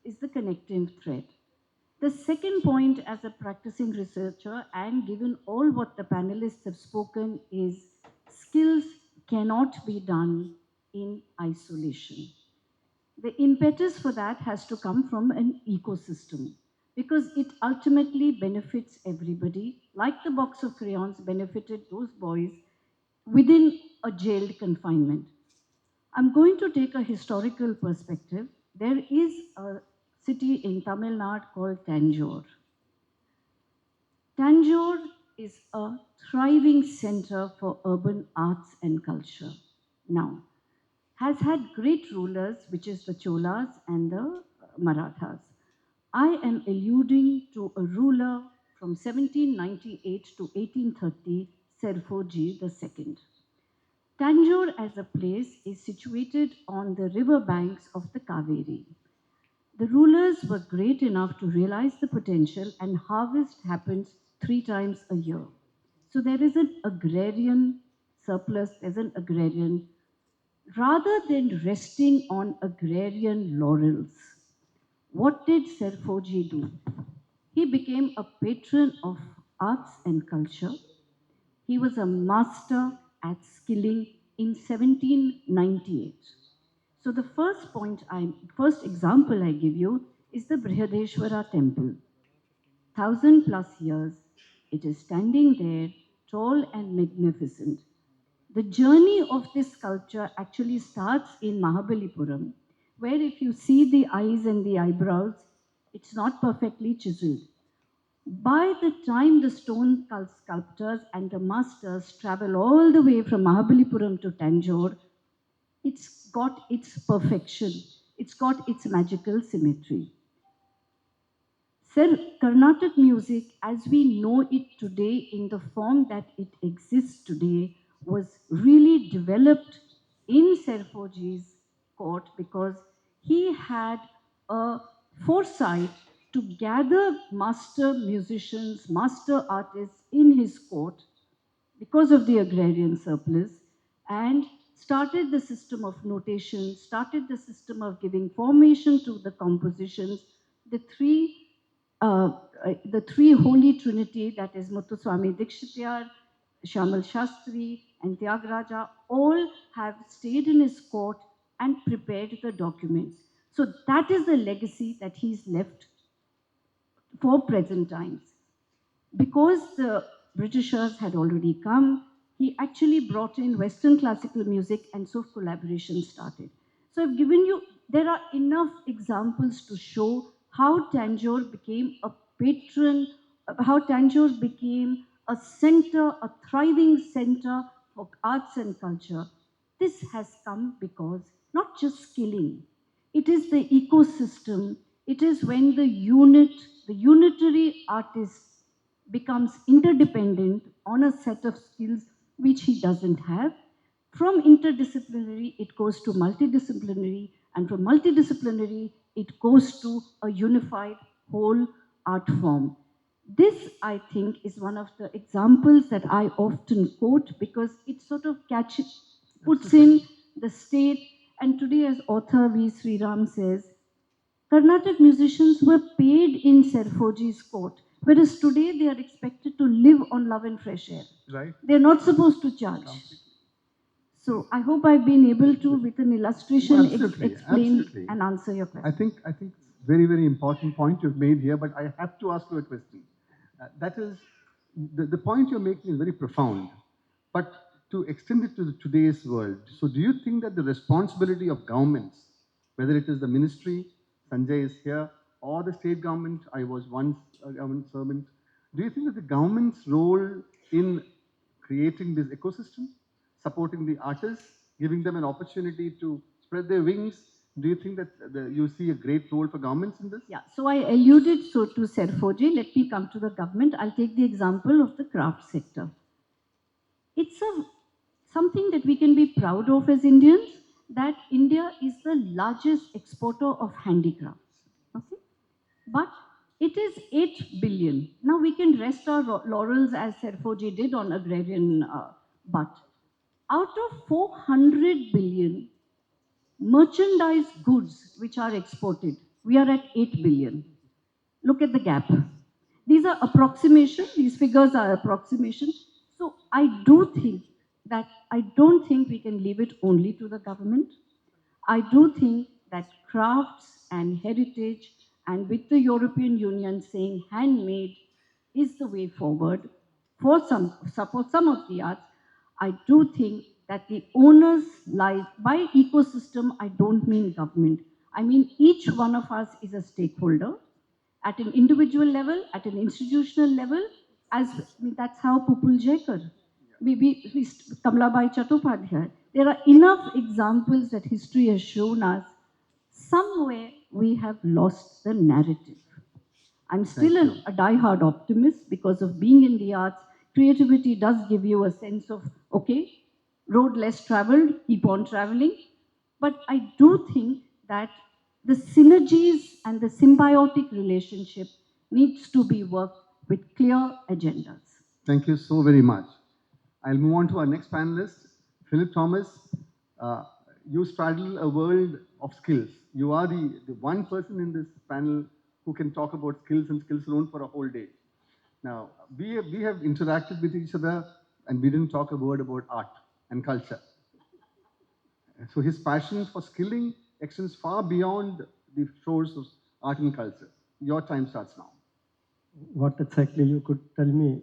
is the connecting thread. The second point, as a practicing researcher, and given all what the panelists have spoken, is skills cannot be done in isolation. The impetus for that has to come from an ecosystem because it ultimately benefits everybody, like the box of crayons benefited those boys within a jailed confinement. I'm going to take a historical perspective. There is a city in Tamil Nadu called Tanjore. Tanjore is a thriving center for urban arts and culture. Now, has had great rulers, which is the Cholas and the Marathas. I am alluding to a ruler from 1798 to 1830, Serfoji II. Tanjore as a place is situated on the river banks of the Kaveri. The rulers were great enough to realize the potential, and harvest happens 3 times a year. So there is an agrarian surplus, there's an agrarian. Rather than resting on agrarian laurels, what did Serfoji do? He became a patron of arts and culture. He was a master at skilling in 1798. So the first example I give you is the Brihadeshwara temple. 1,000+ years, it is standing there, tall and magnificent. The journey of this sculpture actually starts in Mahabalipuram, where if you see the eyes and the eyebrows, it's not perfectly chiseled. By the time the stone sculptors and the masters travel all the way from Mahabalipuram to Tanjore, it's got its perfection, it's got its magical symmetry. Sir, Carnatic music, as we know it today in the form that it exists today, was really developed in Serfoji's court because he had a foresight to gather master musicians, master artists in his court because of the agrarian surplus and started the system of notation, started the system of giving formation to the compositions, the three, uh, the three holy trinity, that is Muthuswami Dikshityar, Shamal Shastri, and Tyagaraja, all have stayed in his court and prepared the documents. So that is the legacy that he's left for present times. Because the Britishers had already come, he actually brought in Western classical music, and so collaboration started. So I've given you, there are enough examples to show how Tanjore became a patron, how Tanjore became a center, a thriving center for arts and culture. This has come because not just skilling, it is the ecosystem, it is when the unitary artist becomes interdependent on a set of skills which he doesn't have. From interdisciplinary, it goes to multidisciplinary, and from multidisciplinary, it goes to a unified whole art form. This, I think, is one of the examples that I often quote because it sort of puts in the state. And today, as author V. Sriram says, Carnatic musicians were paid in Serfoji's court, whereas today they are expected to live on love and fresh air. Right. They're not supposed to charge. So I hope I've been able to, with an illustration, explain and answer your question. I think it's very important point you've made here, but I have to ask you a question. That is, the point you're making is very profound, but to extend it to today's world. So, do you think that the responsibility of governments, whether it is the ministry, Sanjay is here, or the state government, I was once a government servant, do you think that the government's role in creating this ecosystem, supporting the artists, giving them an opportunity to spread their wings, do you think that you see a great role for governments in this? Yeah, so I alluded to Serfoji. Let me come to the government. I'll take the example of the craft sector. It's something that we can be proud of as Indians, that India is the largest exporter of handicrafts. Okay? But it is 8 billion. Now we can rest our laurels as Serfoji did on agrarian, but out of 400 billion merchandise goods which are exported, We are at 8 billion. Look at the gap. These are approximation, these figures are approximation. So I don't think we can leave it only to the government. I do think that crafts and heritage, and with the European Union saying handmade is the way forward for some of the arts. I do think that the onus lies by ecosystem. I don't mean government. I mean each one of us is a stakeholder at an individual level, at an institutional level, as I mean, that's how Pupul Jekar, Kamlabai Chattopadhyay. There are enough examples that history has shown us. Somewhere we have lost the narrative. I'm still Thank you. a die-hard optimist because of being in the arts. Creativity does give you a sense of, okay, road less traveled, keep on traveling. But I do think that the synergies and the symbiotic relationship needs to be worked with clear agendas. Thank you so very much. I'll move on to our next panelist, Philip Thomas. Uh, you straddle a world of skills. You are the one person in this panel who can talk about skills and skills alone for a whole day. Now, we have interacted with each other and we didn't talk a word about art and culture. So his passion for skilling extends far beyond the shores of art and culture. Your time starts now. What exactly you could tell me?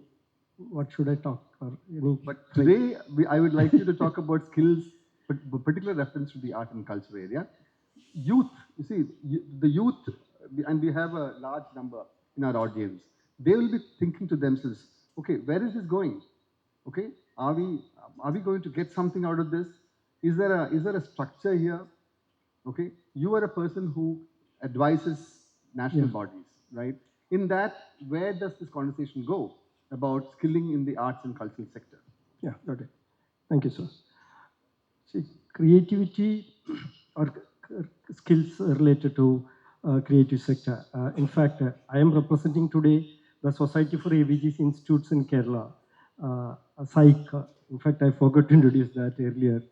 What should I talk? Or any? But today, I would like you to talk about skills, but particular reference to the art and culture area. Youth, you see, the youth, and we have a large number in our audience, they will be thinking to themselves, okay, where is this going? Okay, are we going to get something out of this? Is there a structure here? Okay, you are a person who advises national Yeah. bodies, right? In that, where does this conversation go about skilling in the arts and cultural sector? Yeah, got it. Thank you, sir. See, creativity or skills related to creative sector. In fact, I am representing today the Society for AVGC Institutes in Kerala, SAIC. In fact, I forgot to introduce that earlier.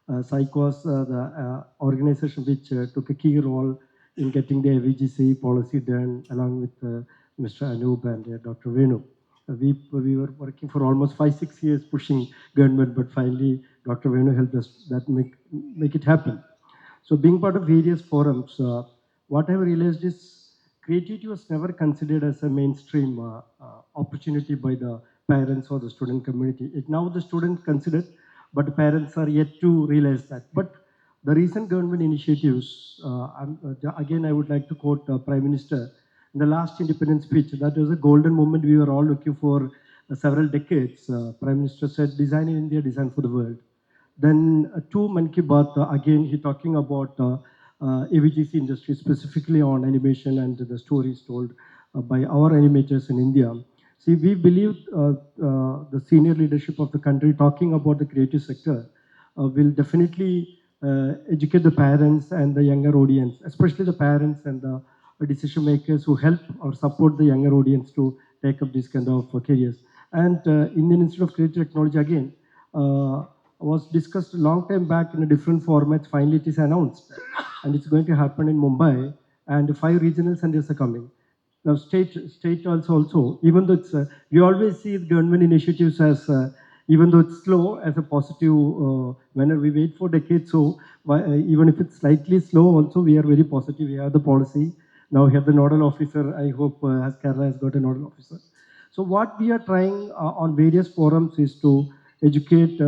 SAIC was the organization which took a key role in getting the AVGC policy done along with Mr. Anoop and Dr. Venu. We were working for almost 5-6 years pushing government, but finally Dr. Venu helped us that make it happen. So being part of various forums, what I have realized is creativity was never considered as a mainstream opportunity by the parents or the student community. It now the students consider, but the parents are yet to realize that. But the recent government initiatives, again I would like to quote Prime Minister in the last independence speech. That was a golden moment we were all looking for several decades. Prime Minister said, "Design in India, design for the world." Then two Mann Ki Baat, again he talking about AVGC industry, specifically on animation and the stories told by our animators in India. See, we believe the senior leadership of the country talking about the creative sector will definitely educate the parents and the younger audience, especially the parents and the decision makers who help or support the younger audience to take up this kind of careers. And Indian Institute of Creative Technology, again, was discussed a long time back in a different format. Finally, it is announced, and it's going to happen in Mumbai, and 5 regional centers are coming. Now, state also, even though it's, we always see the government initiatives as, even though it's slow, as a positive manner. We wait for decades, so even if it's slightly slow, also we are very positive. We have the policy. Now we have the nodal officer. I hope as Kerala has got a nodal officer. So what we are trying on various forums is to educate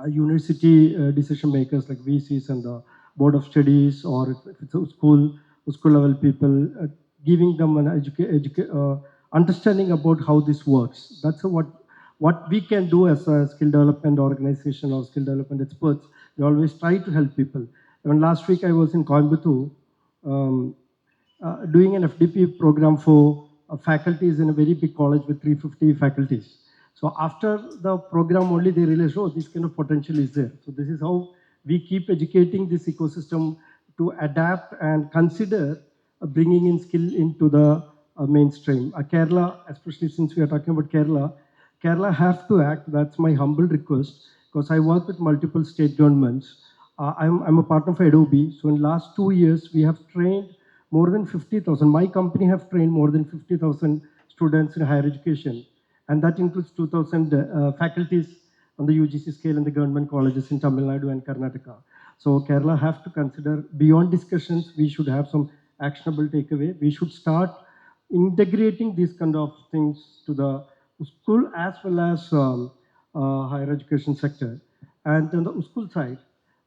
university decision makers like VCs and the board of studies, or if it's a school level people, giving them an understanding about how this works. That's what we can do as a skill development organization or skill development experts. We always try to help people. Even last week I was in Coimbatore um, doing an FDP program for faculties in a very big college with 350 faculties. So after the program only they realized, oh, this kind of potential is there. So this is how we keep educating this ecosystem to adapt and consider bringing in skill into the mainstream. Kerala, especially since we are talking about Kerala, Kerala have to act. That's my humble request, because I work with multiple state governments. I'm a partner for Adobe. So in the last 2 years, we have trained more than 50,000. My company have trained more than 50,000 students in higher education, and that includes 2,000 faculties on the UGC scale in the government colleges in Tamil Nadu and Karnataka. So Kerala have to consider beyond discussions, we should have some actionable takeaway. We should start integrating these kind of things to the school as well as higher education sector. And on the school side,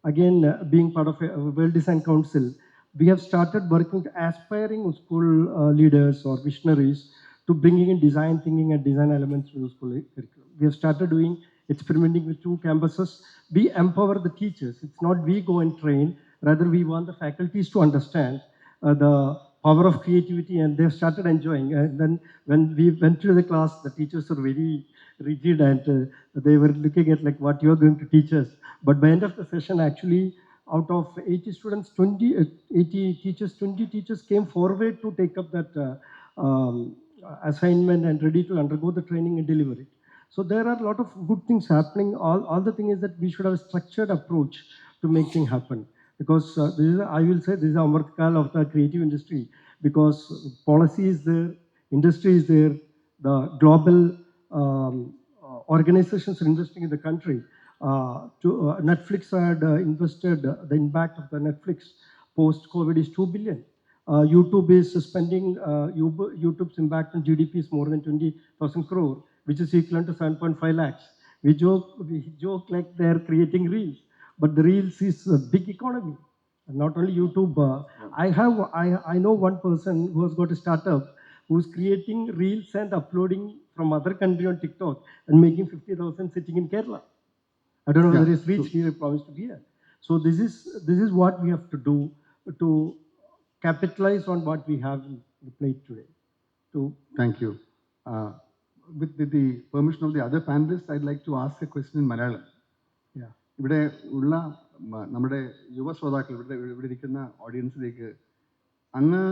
again, being part of a World Design Council, we have started working with aspiring school leaders or visionaries to bringing in design thinking and design elements to the school curriculum. We have started doing experimenting with 2 campuses. We empower the teachers. It's not we go and train, rather we want the faculties to understand the power of creativity, and they've started enjoying. And then when we went to the class, the teachers were very rigid, and they were looking at like what you are going to teach us. But by end of the session, actually, out of 80 students, 80 teachers, 20 teachers came forward to take up that assignment and ready to undergo the training and deliver it. So there are a lot of good things happening. All the thing is that we should have a structured approach to make things happen. Because I will say this is Amritkal of the creative industry, because policy is there, industry is there, the global organizations are investing in the country. Netflix had invested, the impact of the Netflix post-COVID is 2 billion. YouTube is spending, YouTube's impact on GDP is more than 20,000 crore, which is equivalent to 7.5 lakhs. We joke like they're creating reels, but the reels is a big economy. And not only YouTube. I know one person who has got a startup who's creating reels and uploading from other country on TikTok and making 50,000 sitting in Kerala. I don't know whether it's reached here, promised to be here. So this is what we have to do to capitalize on what we have in the plate today. Thank you. With the permission of the other panelists, I'd like to ask a question in Malayalam. Yeah. ഇവിടെ ഉള്ള നമ്മുടെ യുവ ശ്രോതാക്കൾ ഇവിടെ ഇരിക്കുന്ന ഓഡിയൻസിലേക്ക് അങ്ങ്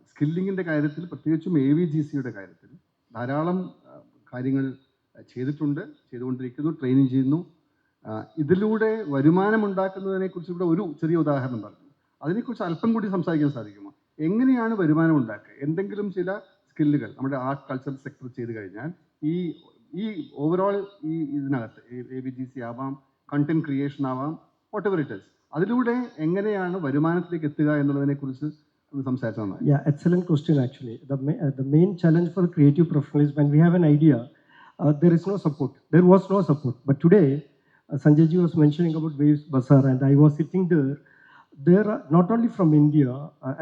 സ്കില്ലിങ്ങിൻ്റെ കാര്യത്തിൽ പ്രത്യേകിച്ചും AVGCയുടെ കാര്യത്തിൽ ധാരാളം കാര്യങ്ങൾ ചെയ്തുകൊണ്ടിരിക്കുന്നു, ട്രെയിനിങ് ചെയ്യുന്നു. ഇതിലൂടെ വരുമാനമുണ്ടാക്കുന്നതിനെക്കുറിച്ച് ഇവിടെ ഒരു ചെറിയ ഉദാഹരണം പറഞ്ഞു. അതിനെക്കുറിച്ച് അല്പം കൂടി സംസാരിക്കാൻ സാധിക്കുമോ? എങ്ങനെയാണ് വരുമാനം ഉണ്ടാക്കുക? എന്തെങ്കിലും ചില സ്കില്ലുകൾ നമ്മുടെ ആർട്ട് കൾച്ചറൽ സെക്ടർ ചെയ്ത് കഴിഞ്ഞാൽ ഈ ഓവറോൾ ഇതിനകത്ത് AVGC ആവാം, കണ്ടന്റ് ക്രിയേഷൻ ആവാം, വാട്ട് എവർ ഇറ്റ് ഇസ്, അതിലൂടെ എങ്ങനെയാണ് വരുമാനത്തിലേക്ക് എത്തുക എന്നുള്ളതിനെക്കുറിച്ച് ഒന്ന് സംസാരിച്ചാൽ നന്നായി. Yeah, excellent question actually. The main challenge for creative professionals, when we have an idea, there is no support. There was no support. But today, Sanjay ji was mentioning about Waves Bazaar, and I was sitting there. There are not only from India,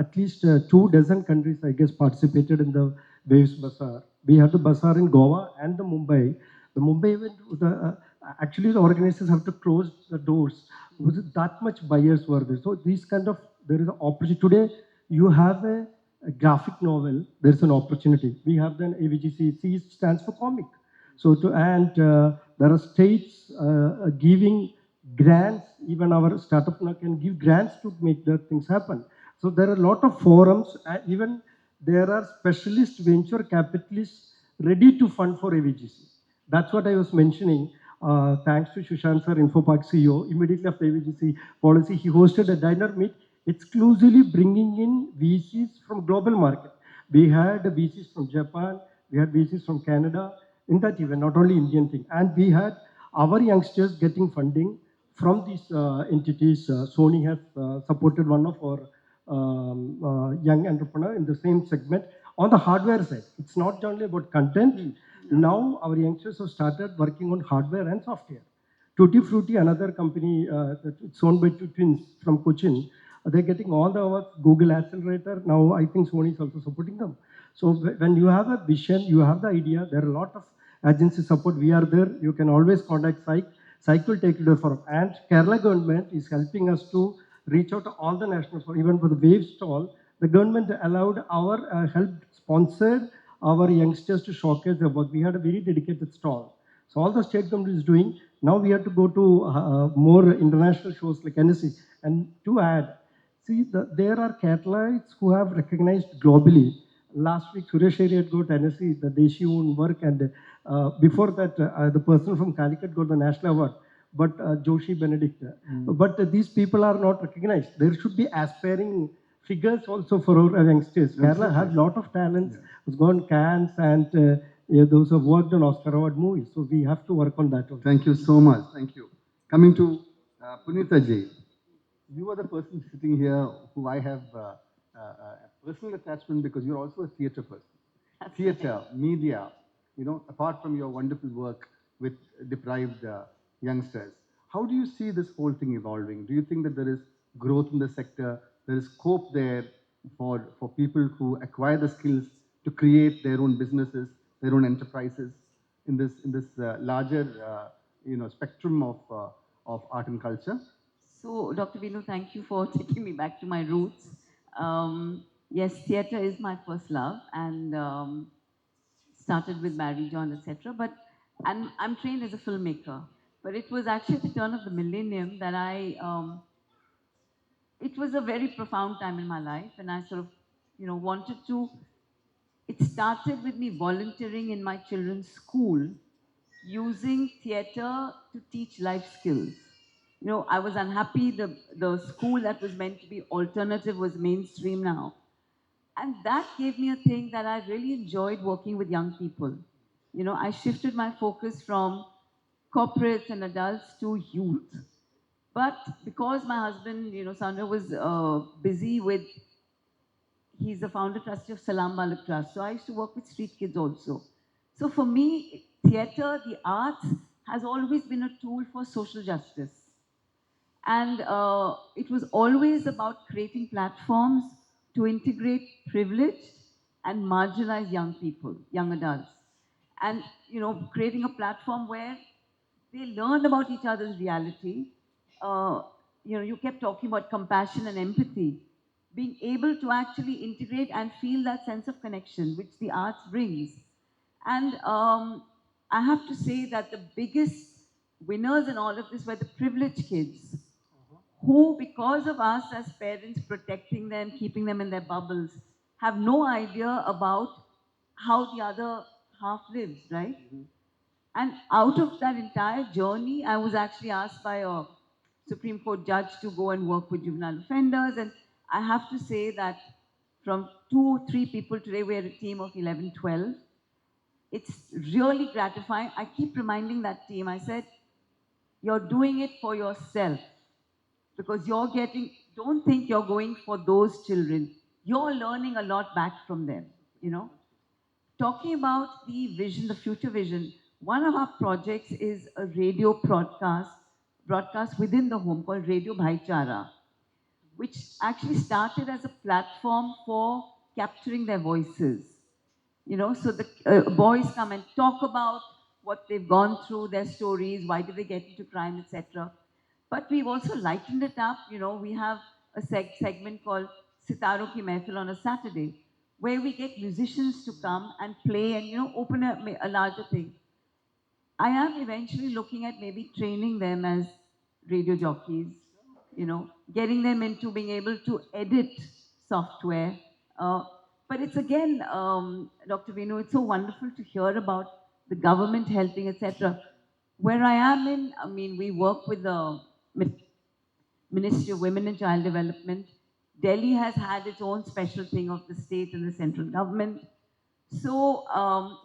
at least 24 countries, I guess, participated in the Waves Bazaar. We had the bazaar in Goa and the Mumbai. The Mumbai event, actually the organizers have to close the doors because that much buyers were there. So these kind of, there is an opportunity. Today, you have a graphic novel, there's an opportunity. We have the AVGC, C stands for comic. So there are states giving grants. Even our startup now can give grants to make the things happen. So there are a lot of forums, and even there are specialist venture capitalists ready to fund for AVGC. That's what I was mentioning. Thanks to Sushant sir, Infopark CEO, immediately after AVGC policy, he hosted a dinner meet exclusively bringing in VCs from global market. We had VCs from Japan, we had VCs from Canada, in that event, not only Indian thing. And we had our youngsters getting funding from these entities. Sony has supported one of our young entrepreneur in the same segment. On the hardware side, it's not only about content. Now our youngsters have started working on hardware and software. Tutti Frutti, another company, it's owned by two twins from Cochin. They're getting all the Google Accelerator. Now I think Sony is also supporting them. So when you have a vision, you have the idea, there are a lot of agency support. We are there. You can always contact Psych will take it for. And Kerala government is helping us to reach out to all the national, even for the Wave stall. The government allowed our help, sponsored our youngsters to showcase their work. We had a very dedicated stall. So all the state government is doing. Now we have to go to more international shows like NSC. And to add, see, there are Keralites who have recognized globally. Last week, Suresh Eri had got NSC, the Deshi own work, and before that, the person from Calicut got the national award, but Joshi Benedict. But these people are not recognized. There should be aspiring figures also for our youngsters. Kerala Absolutely. had lot of talents, Yeah. who's gone Cannes and yeah, those who have worked on Oscar award movies. So we have to work on that also. Thank you so much. Thank you. Coming to Punita Ji, you are the person sitting here who I have a personal attachment because you're also a theatre person. Theatre, media, apart from your wonderful work with deprived youngsters. How do you see this whole thing evolving? Do you think that there is growth in the sector? There is scope there for people who acquire the skills to create their own businesses, their own enterprises in this larger spectrum of art and culture? So, Dr. Vinu, thank you for taking me back to my roots. Yes, theatre is my first love, and started with Barry John, etc. But I'm trained as a filmmaker. But it was actually at the turn of the millennium that it was a very profound time in my life, and I sort of, wanted to. It started with me volunteering in my children's school, using theatre to teach life skills. I was unhappy. The school that was meant to be alternative was mainstream now. And that gave me a thing that I really enjoyed working with young people. I shifted my focus from corporates and adults to youth. But because my husband, Sandra, was busy with, he's the founder trustee of Salam Balik Trust. So I used to work with street kids also. So for me, theatre, the arts, has always been a tool for social justice. And it was always about creating platforms to integrate privileged and marginalized young people, young adults. And, creating a platform where they learn about each other's reality. Uh, you kept talking about compassion and empathy. Being able to actually integrate and feel that sense of connection, which the arts brings. And I have to say that the biggest winners in all of this were the privileged kids who, because of us as parents protecting them, keeping them in their bubbles, have no idea about how the other half lives, right? And out of that entire journey, I was actually asked by a Supreme Court judge to go and work with juvenile offenders. And I have to say that from 2 or 3 people today, we're a team of 11, 12. It's really gratifying. I keep reminding that team, I said, you're doing it for yourself because don't think you're going for those children. You're learning a lot back from them, you know. Talking about the vision, the future vision, one of our projects is a radio broadcast within the home called Radio Bhaichara, which actually started as a platform for capturing their voices. So the boys come and talk about what they've gone through, their stories, why did they get into crime, etc. But we've also lightened it up. We have a segment called Sitaro Ki Mehfil on a Saturday, where we get musicians to come and play and open a larger thing. I am eventually looking at maybe training them as radio jockeys, getting them into being able to edit software. Uh, but it's again, Dr. Vinu, it's so wonderful to hear about the government helping, etc. Where I am in, I mean, we work with the Ministry of Women and Child Development. Delhi has had its own special thing of the state and the central government. So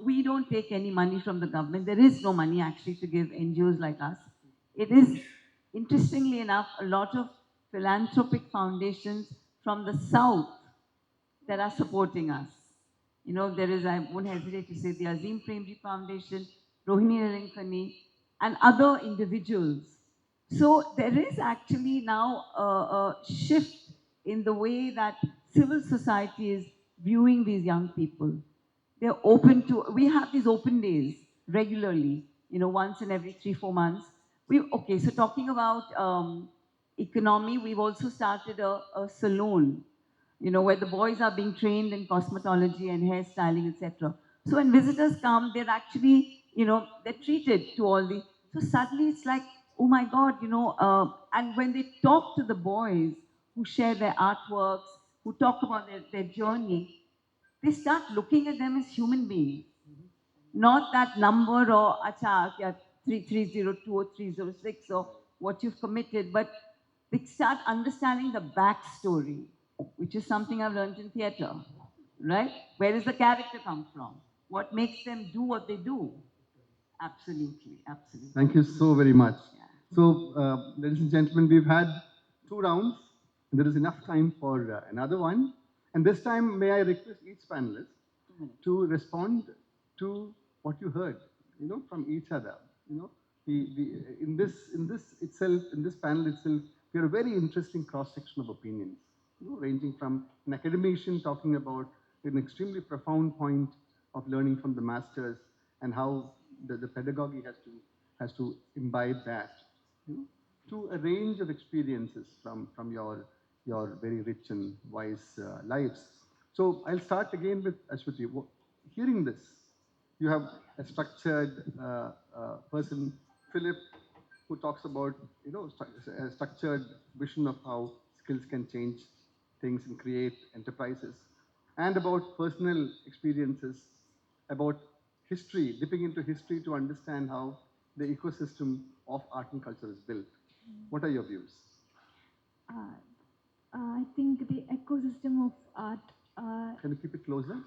we don't take any money from the government. There is no money actually to give NGOs like us. It is, interestingly enough, a lot of philanthropic foundations from the south that are supporting us. There is, I won't hesitate to say, the Azim Premji Foundation, Rohini Narinkani, and other individuals. So there is actually now a shift in the way that civil society is viewing these young people. They're open to, we have these open days regularly, once in every 3, 4 months. Okay, so talking about economy, we've also started a salon, where the boys are being trained in cosmetology and hairstyling, etc. So when visitors come, they're actually, they're treated to all the, so suddenly it's like, oh my God, and when they talk to the boys who share their artworks, who talk about their journey, they start looking at them as human beings, not that number or acha, yeah, 3302 or 306 or what you've committed, but they start understanding the backstory. which is something I've learned in theatre, right? Where does the character come from? What makes them do what they do? Absolutely, absolutely. Thank you so very much. Yeah. So, ladies and gentlemen, we've had 2 rounds, and there is enough time for another one. And this time, may I request each panelist to respond to what you heard, from each other. In this panel itself, we have a very interesting cross section of opinions, ranging from an academician talking about an extremely profound point of learning from the masters and how the pedagogy has to imbibe that, you know, to a range of experiences from your very rich and wise lives. So I'll start again with Ashwati. Hearing this, you have a structured person, Philip, who talks about a structured vision of how skills can change things and create enterprises, and about personal experiences, about history, dipping into history to understand how the ecosystem of art and culture is built. What are your views? Uh, I think the ecosystem of art. Can you keep it closer?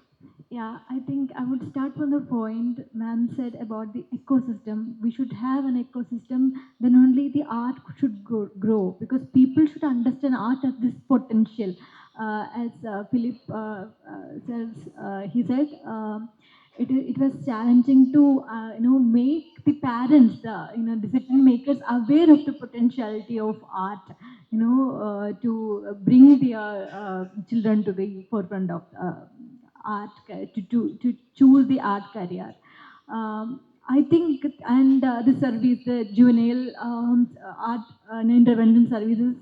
Yeah, I think I would start from the point ma'am said about the ecosystem. We should have an ecosystem, then only the art should grow because people should understand art as this potential. As Philip he said, it was challenging to make the parents, the decision makers aware of the potentiality of art, to bring their children to the forefront of to choose the art career. I think, and the service, the juvenile art and intervention services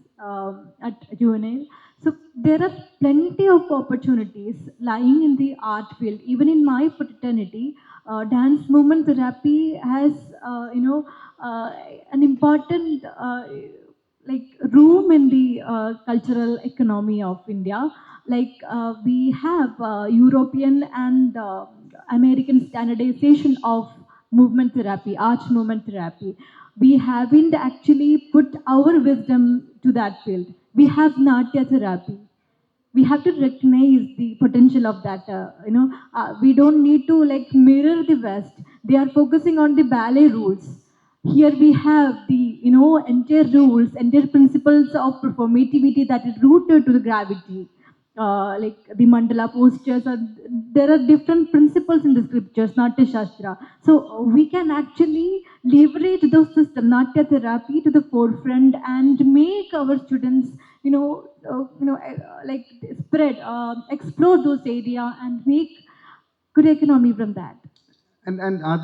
at juvenile. So there are plenty of opportunities lying in the art field. Even in my fraternity, dance movement therapy has, uh, an important like room in the cultural economy of India. Like we have European and American standardization of movement therapy, arch movement therapy. We haven't actually put our wisdom to that field. We have Natya therapy. We have to recognize the potential of that. We don't need to like mirror the West. They are focusing on the ballet rules. Here we have the entire rules, entire principles of performativity that is rooted to the gravity, like the mandala postures. There are different principles in the scriptures, Natya Shastra. So we can actually leverage those systems, Natya therapy, to the forefront and make our students, like spread, explore those area and make good economy from that. And are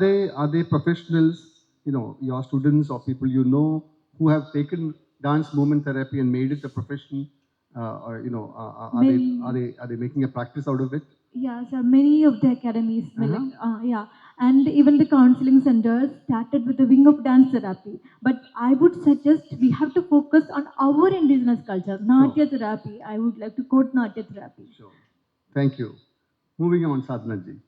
they professionals, your students or people who have taken dance movement therapy and made it a profession, or are they Many, making a practice out of it? yeah, so many of the academies, Uh-huh. yeah, and even the counseling centers started with the wing of dance therapy. But I would suggest we have to focus on our indigenous culture, Natya therapy. I would like to quote Natya therapy. Sure. Thank you. Moving on, Sadhana ji.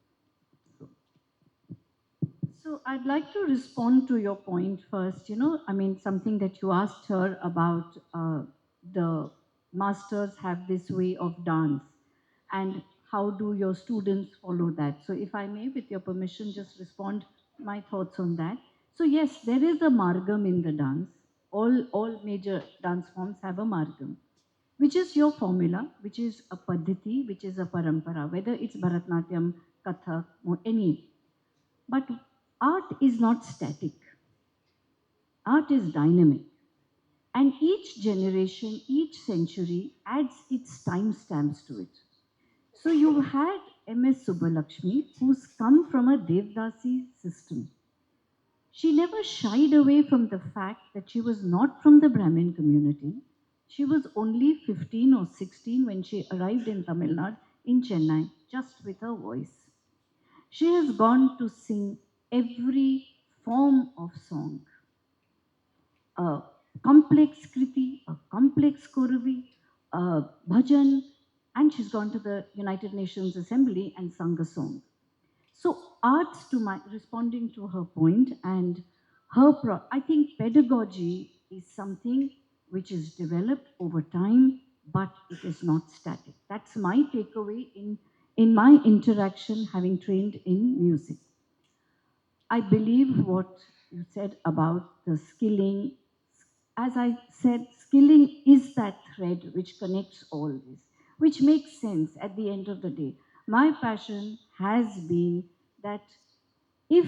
So I'd like to respond to your point first. Something that you asked her about the masters have this way of dance, and how do your students follow that? So if I may, with your permission, just respond my thoughts on that. So yes, there is a margam in the dance. All major dance forms have a margam, which is your formula, which is a paddhati, which is a parampara, whether it's Bharatnatyam, Kathak, or any. But art is not static, art is dynamic. And each generation, each century adds its timestamps to it. So you had M.S. Subbalakshmi, who's come from a Devdasi system. She never shied away from the fact that she was not from the Brahmin community. She was only 15 or 16 when she arrived in Tamil Nadu, in Chennai, just with her voice. She has gone to sing every form of song, a complex kriti, a complex koravi, a bhajan, and she's gone to the United Nations Assembly and sung a song. So arts, to my responding to her point, and I think pedagogy is something which is developed over time. but it is not static. That's my takeaway in my interaction having trained in music. I believe what you said about the skilling. As I said, skilling is that thread which connects all this, which makes sense at the end of the day. My passion has been that if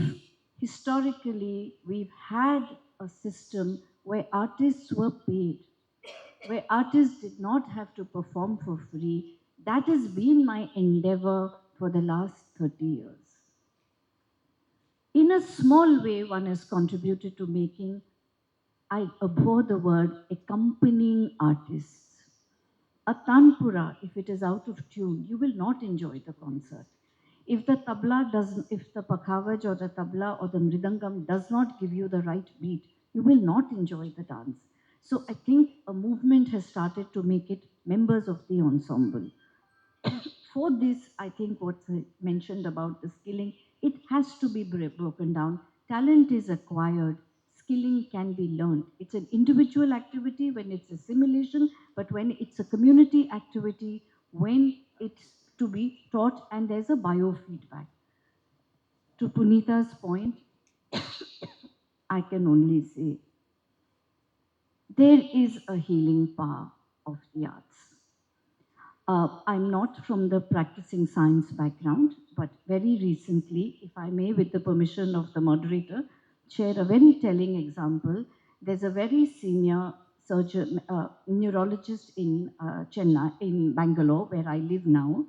historically we've had a system where artists were paid, where artists did not have to perform for free, that has been my endeavor for the last 30 years. In a small way, one has contributed to making, I abhor the word, accompanying artists. A tanpura, if it is out of tune, you will not enjoy the concert. If the tabla does, if the pakhavaj or the tabla or the mridangam does not give you the right beat, you will not enjoy the dance. So I think a movement has started to make it members of the ensemble. For this, I think what's mentioned about the skilling, it has to be broken down. Talent is acquired, skilling can be learned. It's an individual activity when it's a simulation, but when it's a community activity, when it's to be taught and there's a biofeedback. To Punita's point, I can only say there is a healing power of the arts. I'm not from the practicing science background, but very recently, if I may, with the permission of the moderator, share a very telling example. There's a very senior surgeon, neurologist in Chennai, in Bangalore, where I live now,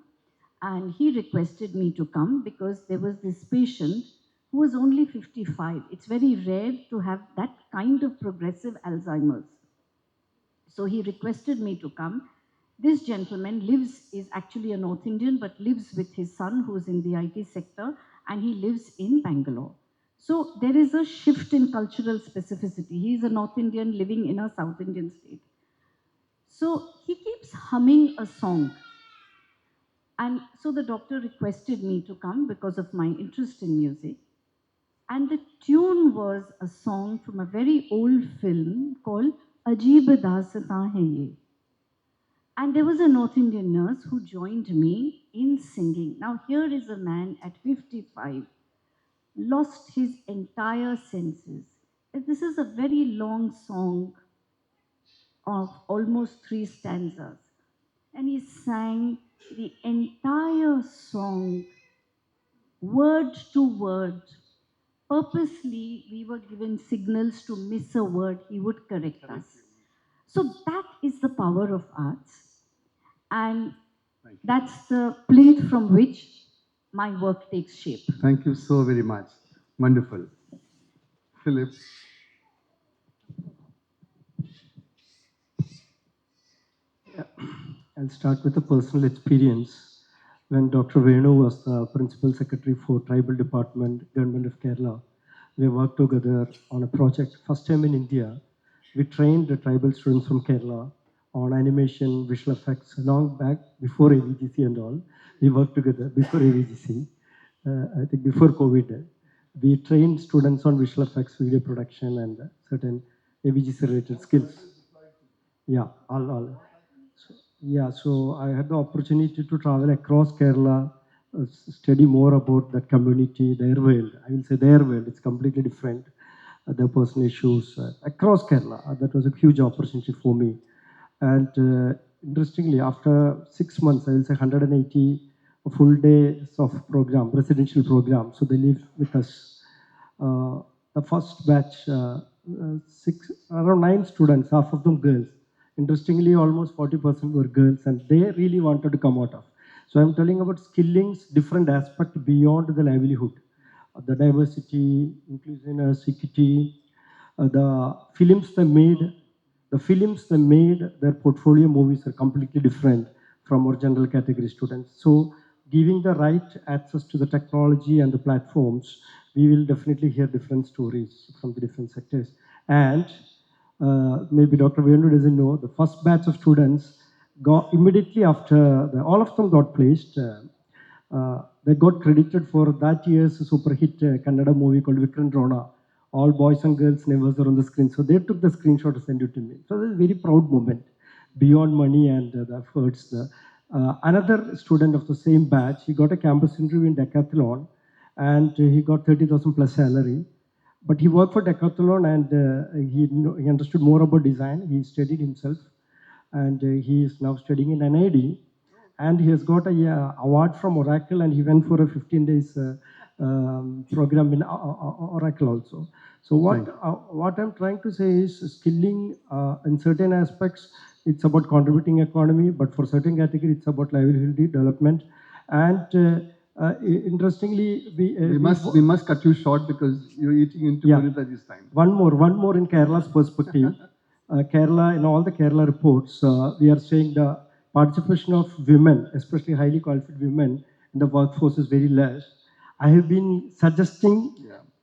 and he requested me to come because there was this patient who was only 55. It's very rare to have that kind of progressive Alzheimer's. So he requested me to come. This gentleman is actually a North Indian, but lives with his son who's in the IT sector, and he lives in Bangalore. So there is a shift in cultural specificity. He's a North Indian living in a South Indian state. So he keeps humming a song. And so the doctor requested me to come because of my interest in music. And the tune was a song from a very old film called Ajeeb Daastan Hai Ye. And there was a North Indian nurse who joined me in singing. Now, here is a man at 55, lost his entire senses. This is a very long song of almost 3 stanzas. And he sang the entire song, word to word. Purposely, we were given signals to miss a word, he would correct us. So that is the power of arts. And that's the plate from which my work takes shape. Thank you so very much. Wonderful. Philip. I'll start with a personal experience. When Dr. Venu was the Principal Secretary for Tribal Department, Government of Kerala, we worked together on a project. First time in India, we trained the tribal students from Kerala on animation, visual effects, long back before AVGC and all. We worked together before AVGC, I think before COVID. We trained students on visual effects, video production, and certain AVGC related skills. Yeah, all. Yeah, so I had the opportunity to travel across Kerala, study more about that community, their world. I will say their world, it's completely different. Their personal issues across Kerala. That was a huge opportunity for me. And interestingly, after 6 months, I will say 180 full days of program, residential program. So they live with us. The first batch, around 9 students, half of them girls. Interestingly, almost 40% were girls, and they really wanted to come out of. So I'm telling about skilling's different aspect beyond the livelihood, the diversity, inclusiveness, equity, the films they made, their portfolio movies are completely different from our general category students. So giving the right access to the technology and the platforms, we will definitely hear different stories from the different sectors. And maybe Dr. Venu doesn't know, the first batch of students got immediately after, all of them got placed. They got credited for that year's super hit Kannada movie called Vikrant Rona. All boys and girls' names were on the screen. So they took the screenshot and sent it to me. So it was a very proud moment beyond money and the efforts. Another student of the same batch, he got a campus interview in Decathlon, and he got 30,000 plus salary. But he worked for Decathlon, and he understood more about design. He studied himself, and he is now studying in NID, and he has got a award from Oracle, and he went for a 15 days program in Oracle also. So what I'm trying to say is skilling in certain aspects, it's about contributing economy, but for certain category, it's about livelihood development. And interestingly, we must cut you short because you're eating into Punita this time. One more in Kerala's perspective. Kerala, in all the Kerala reports, we are saying the participation of women, especially highly qualified women, in the workforce is very less. I have been suggesting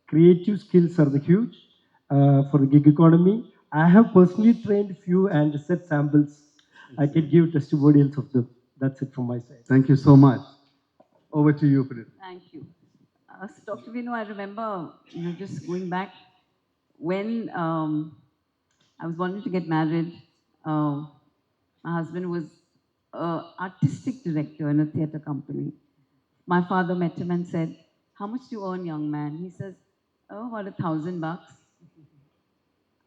creative skills are the huge for the gig economy. I have personally trained few and set samples. I can give testimonials of them. That's it from my side. Thank you so much. Over to you, Punita. Thank you. So Dr. Vinu, I remember, just going back when I was wanting to get married. My husband was an artistic director in a theatre company. My father met him and said, "How much do you earn, young man?" He says, "Oh, about $1,000.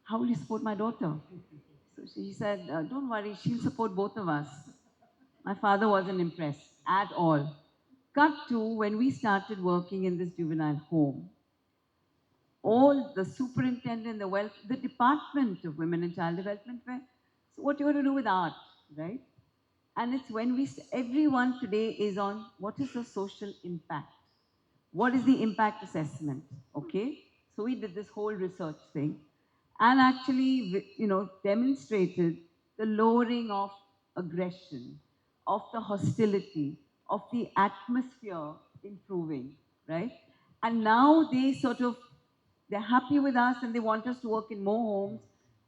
How will you support my daughter?" So she said, "Don't worry, she'll support both of us." My father wasn't impressed at all. Cut to when we started working in this juvenile home. All the superintendent, the department of women and child development were, so what you want to do with art, right? And it's when everyone today is on what is the social impact? What is the impact assessment? Okay? So we did this whole research thing and actually, demonstrated the lowering of aggression, of the hostility, of the atmosphere improving, right? And now they're happy with us and they want us to work in more homes,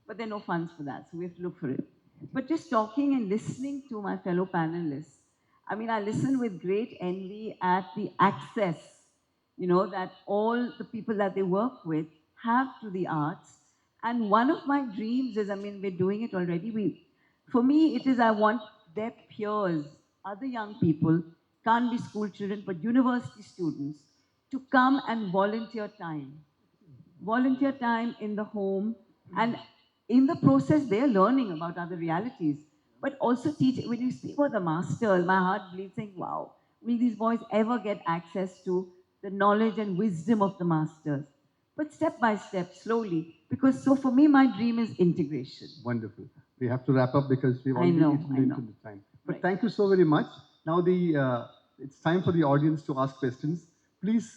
but there are no funds for that, so we have to look for it. But just talking and listening to my fellow panelists, I mean, I listen with great envy at the access, that all the people that they work with have to the arts. And one of my dreams is, I mean, we're doing it already. For me, it is I want their peers, other young people, can't be school children, but university students, to come and volunteer time in the home, and in the process they're learning about other realities, but also teach. When you speak about the masters, my heart bleeds saying, wow, will these boys ever get access to the knowledge and wisdom of the masters? But step by step, slowly, because so for me, my dream is integration. Wonderful. We have to wrap up because we've already eaten into the time. But thank you so very much. Now it's time for the audience to ask questions. Please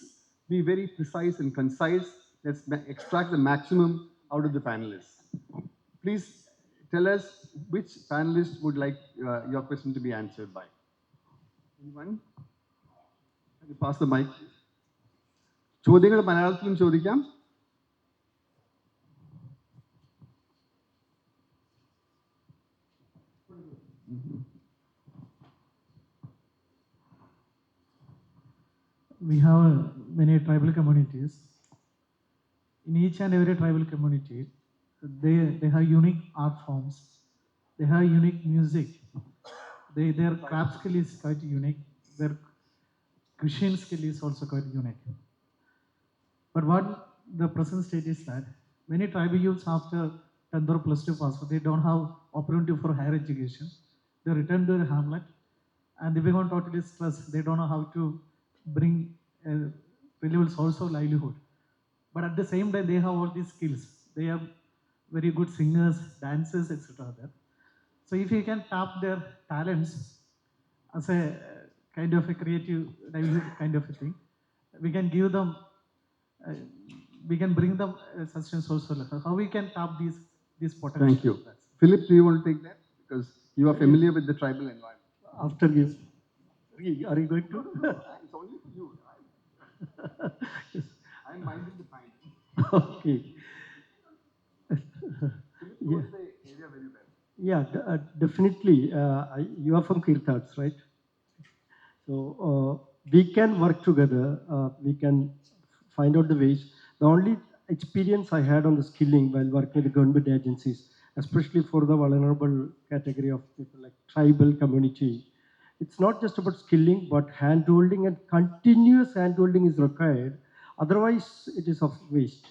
be very precise and concise. Let's extract the maximum out of the panelists. Please tell us which panelist would like your question to be answered by. Anyone? Can you pass the mic? ചോദ്യങ്ങൾ മലയാളത്തിലും ചോദിക്കാം. We have many tribal communities. In each and every tribal community, they have unique art forms. They have unique music. Their craft skill is quite unique. Their cuisine skill is also quite unique. But what the present state is that many tribal youths after 10th or plus 2 pass, they don't have opportunity for higher education. They return to their hamlet and they become totally stressed. They don't know how to bring a reliable source of livelihood. But at the same time, they have all these skills. They have very good singers, dancers, etc. there. So if you can tap their talents as a kind of a creative livelihood kind of a thing, we can give them, we can bring them sustenance also. How we can tap these potential. Thank you. Philip, do you want to take that? Because you are familiar with the tribal environment. After you, are you going to? It's only for you. I'm minding the time. Okay. Philip knows the area very well. Yeah, definitely. You are from Kirtats, right? So we can work together. We can find out the ways. The only experience I had on the skilling while working with the government agencies, especially for the vulnerable category of people like tribal community. It's not just about skilling, but hand-holding, and continuous hand-holding is required. Otherwise, it is of waste.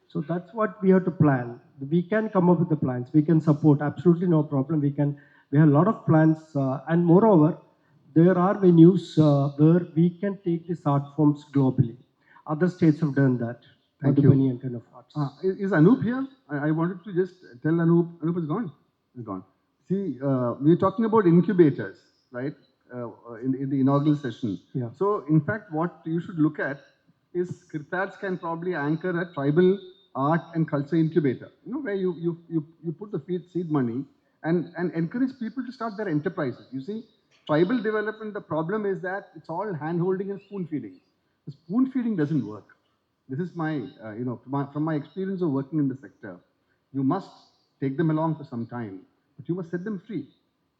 So that's what we have to plan. We can come up with the plans. We can support. Absolutely no problem. We have a lot of plans, and moreover, there are venues where we can take these art forms globally. Other states have done that. Thank Madhubani you. and kind of arts. Is Anup here? I wanted to just tell Anup. Anup is gone. He's gone. See, we're talking about incubators, right? In the inaugural session. Yeah. So, in fact, what you should look at is Kirtads can probably anchor a tribal art and culture incubator. You know, where you put the seed money and encourage people to start their enterprises. You see, tribal development, the problem is that it's all hand holding and spoon feeding. The spoon feeding doesn't work. This is my, from my experience of working in the sector. You must take them along for some time, but you must set them free,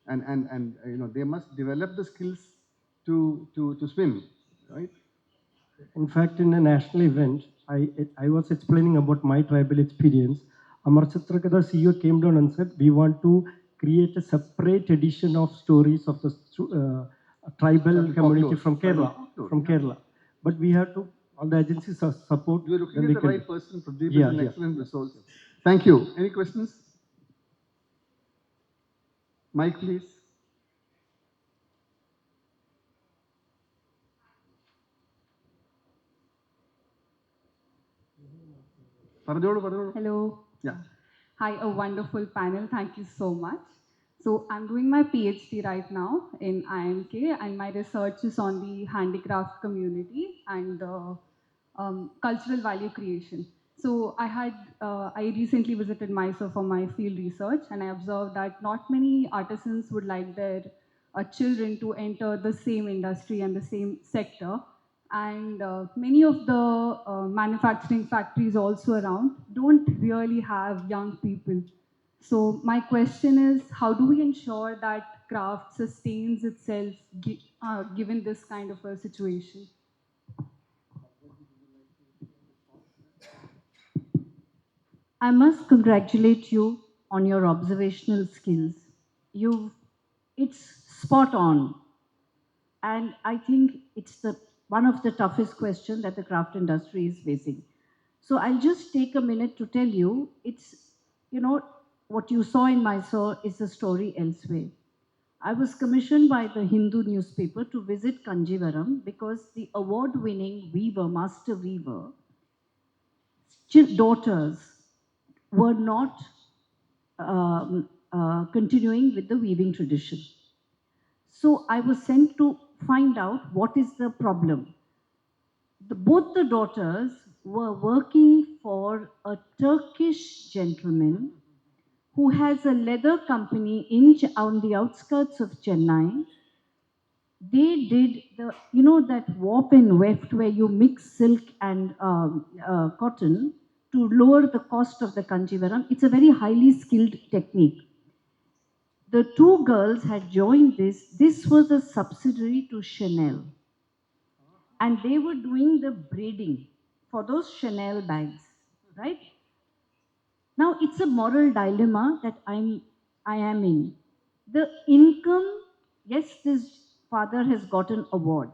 and they must develop the skills to swim, right? In fact, in a national event, I was explaining about my tribal experience. Amar Chitrakada CEO came down and said, we want to create a separate edition of stories of the tribal community from Kerala. But we have to, all the agencies support. You're looking then at we the can right person. Pradeep Yeah, is an yeah. excellent resource. Thank you. Any questions? Mike, please. പറഞ്ഞോളൂ. Hello. Yeah. Hi, a wonderful panel. Thank you so much. So I'm doing my PhD right now in IMK, and my research is on the handicraft community and cultural value creation. So I recently visited Mysore for my field research, and I observed that not many artisans would like their children to enter the same industry and the same sector. And many of the manufacturing factories also around don't really have young people. So my question is, how do we ensure that craft sustains itself given this kind of a situation? I must congratulate you on your observational skills. It's spot on. And I think it's one of the toughest questions that the craft industry is facing. So I'll just take a minute to tell you, you know, what you saw in Mysore is a story elsewhere. I was commissioned by the Hindu newspaper to visit Kanjivaram because the award-winning weaver, master weaver, daughters were not continuing with the weaving tradition. So I was sent to find out what is the problem. Both the daughters were working for a Turkish gentleman who has a leather company on the outskirts of Chennai. They did that warp and weft where you mix silk and cotton to lower the cost of the kanjivaram. It's a very highly skilled technique. The two girls had joined this. This was a subsidiary to Chanel. And they were doing the braiding for those Chanel bags, right? Now it's a moral dilemma that I am in. The income, yes, this father has got an award,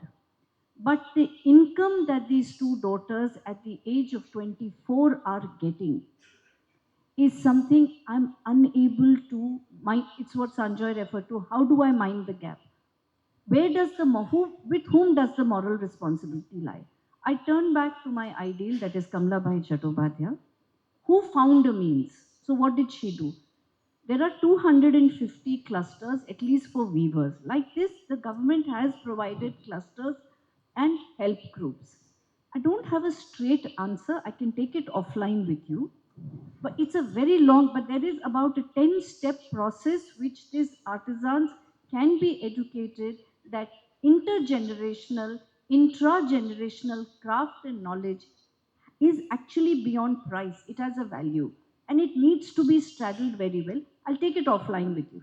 but the income that these two daughters at the age of 24 are getting is something I'm unable to mind. It's what Sanjoy referred to. How do I mind the gap? Where does with whom does the moral responsibility lie? I turn back to my ideal, that is Kamla Bhai Chattopadhyay, who found a means. So what did she do? There are 250 clusters, at least for weavers. Like this, the government has provided clusters and help groups. I don't have a straight answer. I can take it offline with you. But it's a very long, but there is about a 10-step process which these artisans can be educated, that intergenerational, intra-generational craft and knowledge is actually beyond price. It has a value and it needs to be straddled very well. I'll take it offline with you.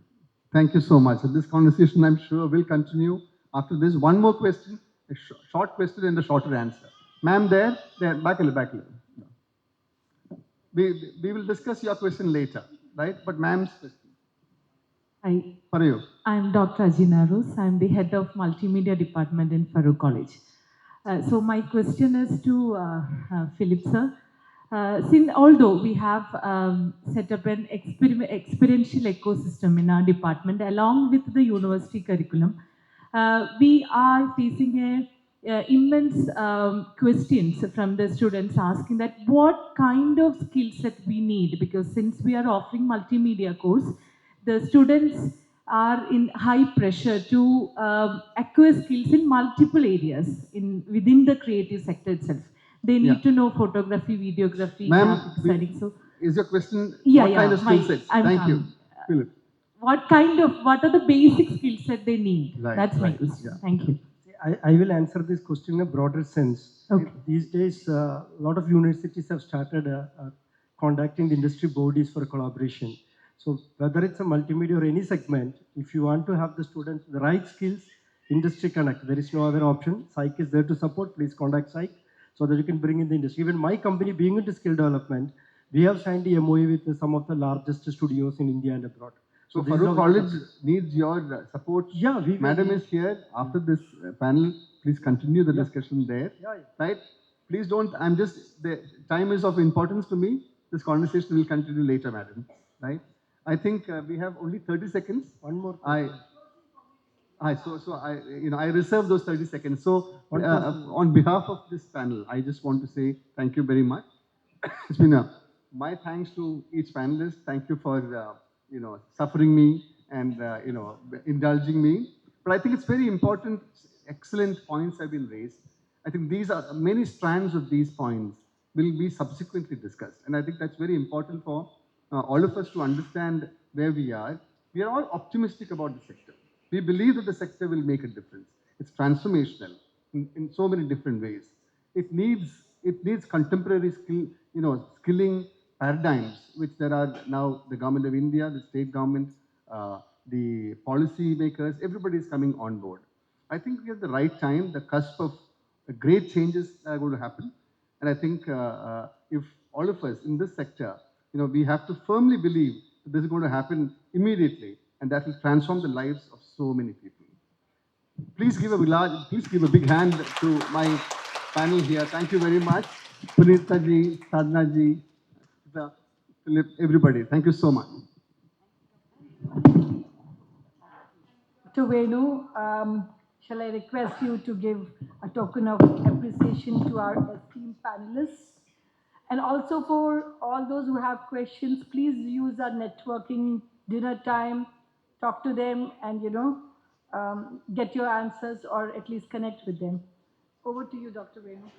Thank you so much. So this conversation, I'm sure, will continue after this. One more question, a short question and a shorter answer. Ma'am, there, back a little. We will discuss your question later. right? But ma'am's question. Hi, For you. I'm Dr. Ajina Rose. I'm the head of multimedia department in Farouk College. So my question is to Philip sir. Since although we have set up an experiential ecosystem in our department along with the university curriculum, we are facing immense questions from the students asking that what kind of skill set we need, because since we are offering multimedia course, the students are in high pressure to acquire skills in multiple areas within the creative sector itself. They need to know photography, videography, Ma'am, graphic designing. So, is your question yeah, what kind yeah, of skill sets? I'm Thank you, coming. Philip. What are the basic skill set they need? Right, That's my right, question. yeah. Thank you. I will answer this question in a broader sense. Okay. These days, a lot of universities have started contacting the industry bodies for collaboration. So whether it's a multimedia or any segment, if you want to have the students the right skills, industry connect. There is no other option. Psych is there to support. Please contact Psych so that you can bring in the industry. Even my company, being into skill development, we have signed the MOU with some of the largest studios in India and abroad. So this is Farouk how- College needs your support. Yeah, Madam is here after this panel. Please continue the discussion there. Yeah, yeah. Right? Please don't. The time is of importance to me. This conversation will continue later, madam. Right? I think we have only 30 seconds. One more. I reserve those 30 seconds. So on behalf of this panel, I just want to say thank you very much. It's been my thanks to each panelist. Thank you for suffering me and indulging me. But I think it's very important. Excellent points have been raised. I think these are many strands of these points will be subsequently discussed, and I think that's very important for all of us to understand where we are. We are all optimistic about the sector. We believe that the sector will make a difference. It's transformational in so many different ways. It needs contemporary skilling paradigms, which there are now the government of India, the state government, the policy makers, everybody is coming on board. I think we are at the right time, the cusp of great changes are going to happen. And I think if all of us in this sector, we have to firmly believe that this is going to happen immediately, and that will transform the lives of so many people. Please give a big hand to my panel here. Thank you very much. Punita ji, Sadhna ji, Philip, everybody. Thank you so much. To Venu, shall I request you to give a token of appreciation to our esteemed panelists? And also for all those who have questions, please use our networking dinner time, talk to them and, get your answers or at least connect with them. Over to you, Dr. Venu.